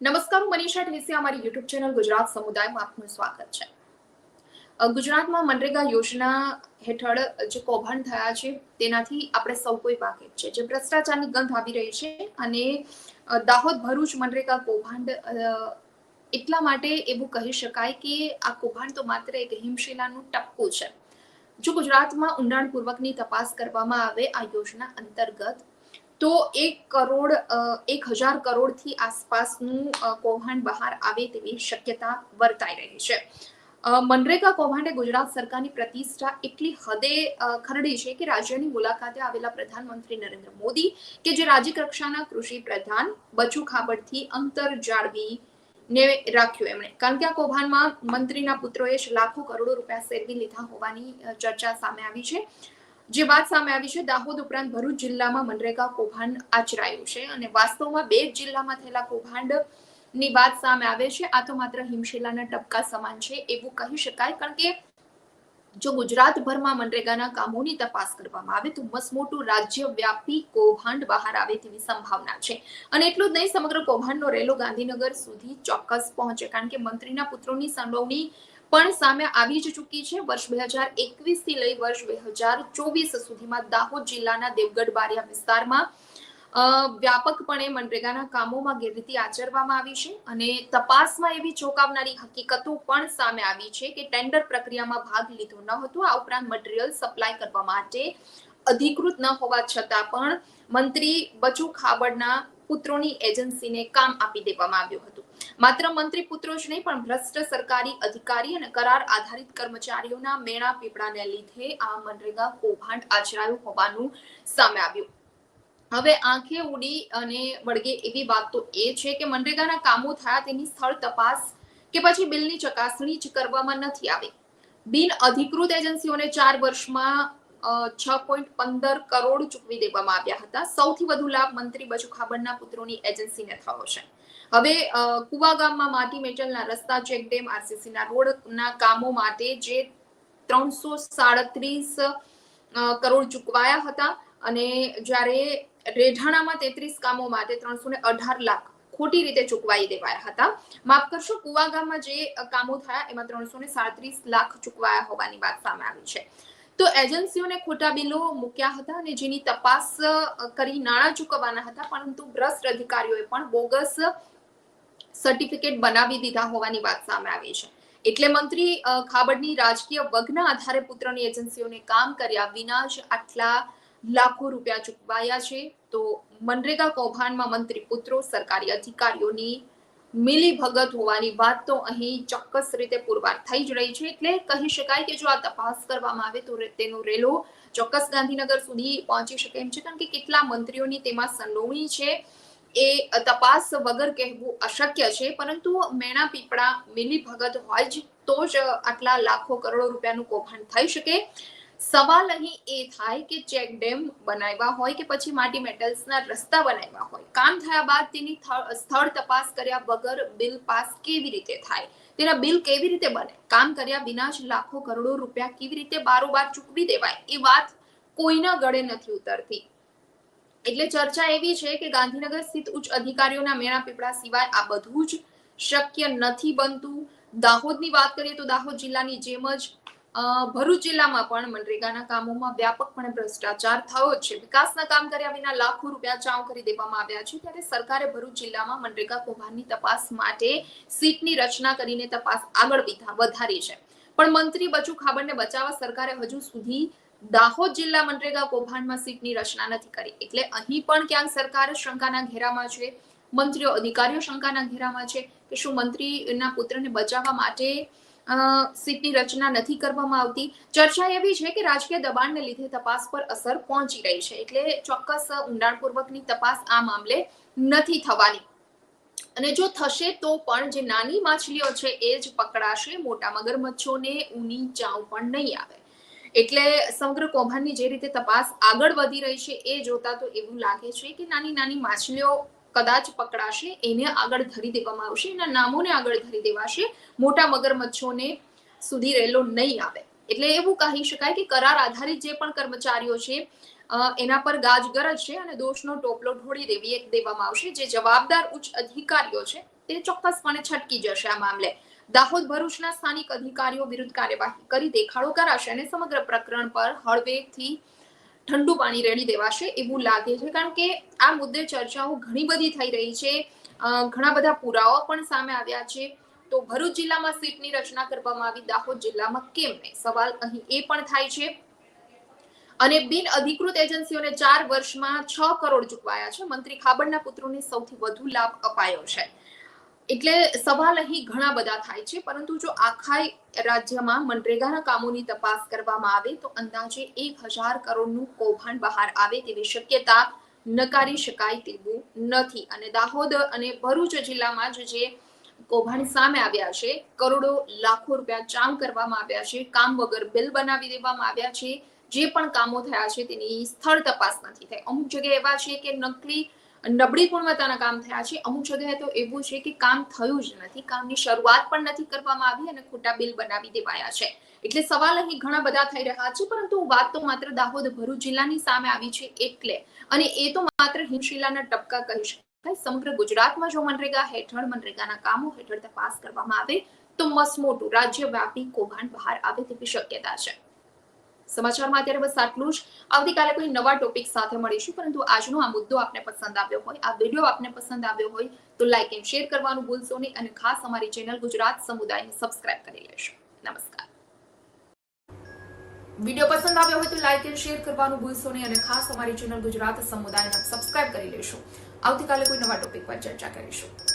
નમસ્કાર, હું મનીષા ઢેસિયા. અમારી યુટ્યુબ ચેનલ ગુજરાત સમુદાયમાં આપનું સ્વાગત છે. ગુજરાતમાં મનરેગા યોજના હેઠળ જે કૌભાંડ થયા છે તેનાથી આપણે સૌ કોઈ વાકેફ છે. જે ભ્રષ્ટાચારની ગંધ આવી રહી છે અને દાહોદ ભરૂચ મનરેગા કૌભાંડ એટલા માટે એવું કહી શકાય કે આ કૌભાંડ તો માત્ર એક હિમશિલાનું ટપકું છે. જો ગુજરાતમાં ઊંડાણપૂર્વકની તપાસ કરવામાં આવે આ યોજના અંતર્ગત તો 1,000 કરોડથી આસપાસનું કૌભાંડ બહાર આવે તેવી શક્યતા વર્તાઈ રહી છે. મનરેગા કૌભાંડે ગુજરાત સરકારની પ્રતિષ્ઠા એટલી હદે ખરડી છે કે રાજ્યની મુલાકાતે આવેલા પ્રધાનમંત્રી નરેન્દ્ર મોદી કે જે રાજ્ય કક્ષાના કૃષિ પ્રધાન બચુ ખાબડથી અંતર જાળવી ને રાખ્યું એમણે, કારણ કે આ કૌભાંડમાં મંત્રીના પુત્રોએ લાખો કરોડો રૂપિયા સેરવી લીધા હોવાની ચર્ચા સામે આવી છે. જે વાત સામે આવી છે, દાહોદ ઉપરાંત ભરૂચ જિલ્લામાં મનરેગા કૌભાંડ આચરાયું છે અને વાસ્તવમાં બે જિલ્લામાં થયેલા કૌભાંડ ની વાત સામે આવે છે. આ તો માત્ર હિમશિલાના ટપકા સમાન છે એવું કહી શકાય, કારણ કે જો ગુજરાતભરમાં મનરેગાના કામોની તપાસ કરવામાં આવે તો મસમોટું રાજ્યવ્યાપી કૌભાંડ બહાર આવે તેવી સંભાવના છે. અને એટલું જ નહીં, સમગ્ર કૌભાંડનો રેલો ગાંધીનગર સુધી ચોક્કસ પહોંચે, કારણ કે મંત્રીના પુત્રોની સંડોવણી પણ સામે આવી જ ચૂકી છે. વર્ષ 2021 થી લઈ વર્ષ 2024 સુધીમાં દાહોદ જિલ્લાના દેવગઢ બારિયા વિસ્તારમાં વ્યાપકપણે મનરેગાના કામોમાં ગેરરીતિ આચરવામાં આવી છે અને તપાસમાં એવી ચોંકાવનારી હકીકતો પણ સામે આવી છે કે ટેન્ડર પ્રક્રિયામાં ભાગ લીધો ન હતો. આ ઉપરાંત મટીરીયલ સપ્લાય કરવા માટે અધિકૃત ન હોવા છતાં પણ મંત્રી બચુ ખાબડના પુત્રોની એજન્સીને કામ આપી દેવામાં આવ્યું હતું. માત્ર મંત્રી પુત્રો જ નહીં, પણ ભ્રષ્ટ સરકારી અધિકારી અને કરાર આધારિત કર્મચારીઓના મેણા પીપળાને લીધે આ મનરેગા કૌભાંડ આચરાયું હોવાનું સામે આવ્યું. હવે આંખે ઉડી અને વળગે એવી વાત તો એ છે કે મનરેગાના કામો થયા તેની સ્થળ તપાસ કે પછી બિલની ચકાસણી જ કરવામાં નથી આવી. બિન અધિકૃત એજન્સીઓને 4 વર્ષમાં 6.15 કરોડ ચૂકવી દેવામાં આવ્યા હતા. સૌથી વધુ લાભ મંત્રી બચુ ખાબડના પુત્રોની એજન્સીને થયો છે. હવે કુવા ગામમાં માટી મેટલના રસ્તા, ચેકડેમ, આરસીસીના રોડના કામો માટે જે 337 કરોડ ચૂકવાયા હતા અને જ્યારે રેઢાણામાં 33 કામો માટે 318 લાખ ખોટી રીતે ચૂકવાઈ દેવાયા હતા. માફ કરશો, કુવા ગામમાં જે કામો થયા એમાં 337 લાખ ચૂકવાયા હોવાની વાત સામે આવી છે. તો એજન્સીઓને ખોટા બિલો મૂક્યા હતા અને જેની તપાસ કરી નાણાં ચૂકવવાના હતા, પરંતુ ભ્રષ્ટ અધિકારીઓએ પણ બોગસ સર્ટિફિકેટ બનાવી દીધા હોવાની વાત સામે આવી છે. એટલે મંત્રી ખાબડની રાજકીય વગના આધારે પુત્રની એજન્સીઓને કામ કર્યા વિના જ આટલા લાખો રૂપિયા ચૂકવાયા છે. તો મનરેગા કૌભાંડમાં મંત્રી પુત્રો, સરકારી અધિકારીઓની મિલીભગત હોવાની વાત તો અહીં ચોક્કસ રીતે પુરવાર થઈ જ રહી છે. એટલે કહી શકાય કે જો આ તપાસ કરવામાં આવે તો તેનો રેલો ચોક્કસ ગાંધીનગર સુધી પહોંચી શકે એમ છે, કારણ કે કેટલા મંત્રીઓની તેમાં સંડોવણી છે એ તપાસ વગર કહેવું અશક્ય છે. પરંતુ મેણા પીપળા મિલીભગત હોય જ તો જ આટલા લાખો કરોડો રૂપિયાનું કૌભાંડ થઈ શકે. સવાલ અહીં એ થાય કે ચેક ડેમ બનાવ્યા હોય કે પછી માટી મેટલ્સના રસ્તા બનાવ્યા હોય, કામ થયા બાદ તેની સ્થળ તપાસ કર્યા વગર બિલ પાસ કેવી રીતે થાય, તેના બિલ કેવી રીતે બને, કામ કર્યા વિના જ લાખો કરોડો રૂપિયા કેવી રીતે બારોબાર ચૂકવી દેવાય, એ વાત કોઈના ગળે નથી ઉતરતી. એટલે ચર્ચા એવી છે કે ગાંધીનગર સ્થિત ઉચ્ચ અધિકારીઓના મેણા પીપળા સિવાય આ બધું જ શક્ય નથી બનતું. દાહોદની વાત કરીએ તો દાહોદ જિલ્લાની જેમ જ ભરૂચ જિલ્લામાં પણ મનરેગાના કામોમાં વ્યાપકપણે ભ્રષ્ટાચાર થયો છે. વિકાસના કામ કર્યા વિના લાખો રૂપિયા ચાઉ કરી દેવામાં આવ્યા છે. ત્યારે સરકારે ભરૂચ જિલ્લામાં મનરેગા કૌભાંડની તપાસ માટે સીટની રચના કરીને તપાસ આગળ વધારી છે. પણ મંત્રી બચુ ખાબડને બચાવવા સરકારે હજુ સુધી દાહોદ જિલ્લા મનરેગા કૌભાંડમાં સીટની રચના નથી કરી. એટલે અહીં પણ ક્યાંક સરકાર શંકાના ઘેરામાં છે, મંત્રીઓ અધિકારીઓ શંકાના ઘેરામાં છે કે શું મંત્રીના પુત્રને બચાવવા માટે સીટની રચના નથી કરવામાં આવતી. ચર્ચા એવી છે કે રાજકીય દબાણને લીધે તપાસ પર અસર પહોંચી રહી છે. એટલે ચોક્કસ ઊંડાણપૂર્વકની તપાસ આ મામલે નથી થવાની. અને જો થશે તો પણ જે નાની માછલીઓ છે એ જ પકડાશે, મોટા મગરમચ્છોને ઊની ચાવ પણ નહીં આવે. એટલે સમગ્ર કૌભાંડની જે રીતે તપાસ આગળ વધી રહી છે એ જોતા તો એવું લાગે છે કે નાની નાની માછલીઓ કદાચ પકડાશે, એને આગળ ધરી દેવામાં આવશે, એના નામોને આગળ ધરી દેવાશે, મોટા મગરમચ્છોને સુધી રેલો નહીં આવે. એટલે એવું કહી શકાય કે કરાર આધારિત જે પણ કર્મચારીઓ છે એના પર ગાજગરજ છે અને દોષનો ટોપલો ઢોળી દેવામાં આવશે. જે જવાબદાર ઉચ્ચ અધિકારીઓ છે તે ચોક્કસપણે છટકી જશે આ મામલે. દાહોદ ભરૂચના સ્થાનિક અધિકારીઓ વિરુદ્ધ કાર્યવાહી કરી દેખાડો કરાશે અને સમગ્ર પ્રકરણ પર હળવેથી ઠંડુ પાણી રેડી દેવાશે એવું લાગે છે, કારણ કે આ મુદ્દે ચર્ચાઓ ઘણી બધી થઈ રહી છે. ઘણા બધા પુરાવા પણ સામે આવ્યા છે. તો ભરૂચ જિલ્લામાં સીટની રચના કરવામાં આવી, દાહોદ જિલ્લામાં કેમ નહીં? સવાલ અહીં એ પણ થાય છે. અને બિન અધિકૃત એજન્સીઓને 4 વર્ષમાં 6 કરોડ ચૂકવાયા છે. મંત્રી ખાબડના પુત્રોને સૌથી વધુ લાભ અપાયો છે. એટલે સવાલ અહીં ઘણા બધા થાય છે. પરંતુ જો આખા રાજ્યમાં મનરેગાના કામોની તપાસ કરવામાં આવે તો અંદાજે 1000 કરોડનું કૌભાંડ બહાર આવે તેવી શક્યતા નકારી શકાય તેવું નથી. અને દાહોદ અને ભરૂચ જિલ્લામાં જે કૌભાંડ સામે આવ્યા છે, કરોડો લાખો રૂપિયા ચામ કરવામાં આવ્યા છે, કામ વગર બિલ બનાવી દેવામાં આવ્યા છે. જે પણ કામો થયા છે તેની સ્થળ તપાસ નથી થઈ. અમુક જગ્યાએ એવા છે કે નબળી ગુણવત્તાના કામ થયા છે. અમુક જગ્યાએ તો એવું છે કે કામ થયું જ નથી, કામની શરૂઆત પણ નથી કરવામાં આવી અને ખોટા બિલ બનાવી દેવાયા છે. એટલે સવાલ અહીં ઘણા બધા થઈ રહ્યા છે. પરંતુ વાત તો માત્ર દાહોદ ભરૂચ જિલ્લાની સામે આવી છે એટલે, અને એ તો માત્ર હિમશિલાના ટપકા કહી શકાય. સમગ્ર ગુજરાતમાં જો મનરેગા હેઠળ મનરેગાના કામો હેઠળ તપાસ કરવામાં આવે તો મસમોટું રાજ્યવ્યાપી કૌભાંડ બહાર આવે તેવી શક્યતા છે. સમાચારમાં અત્યારે બસ આટલું જ. આવતીકાલે કોઈ નવા ટોપિક સાથે મળીશું. પરંતુ આજનો આ મુદ્દો આપને પસંદ આવ્યો હોય, આ વિડીયો આપને પસંદ આવ્યો હોય તો લાઈક એન્ડ શેર કરવાનું ભૂલશો નહીં અને ખાસ અમારી ચેનલ ગુજરાત સમુદાયને સબસ્ક્રાઇબ કરી લેશો. નમસ્કાર. વિડીયો પસંદ આવ્યો હોય તો લાઈક એન્ડ શેર કરવાનું ભૂલશો નહીં અને ખાસ અમારી ચેનલ ગુજરાત સમુદાયને સબસ્ક્રાઇબ કરી લેશો. આવતીકાલે કોઈ નવા ટોપિક પર ચર્ચા કરીશું.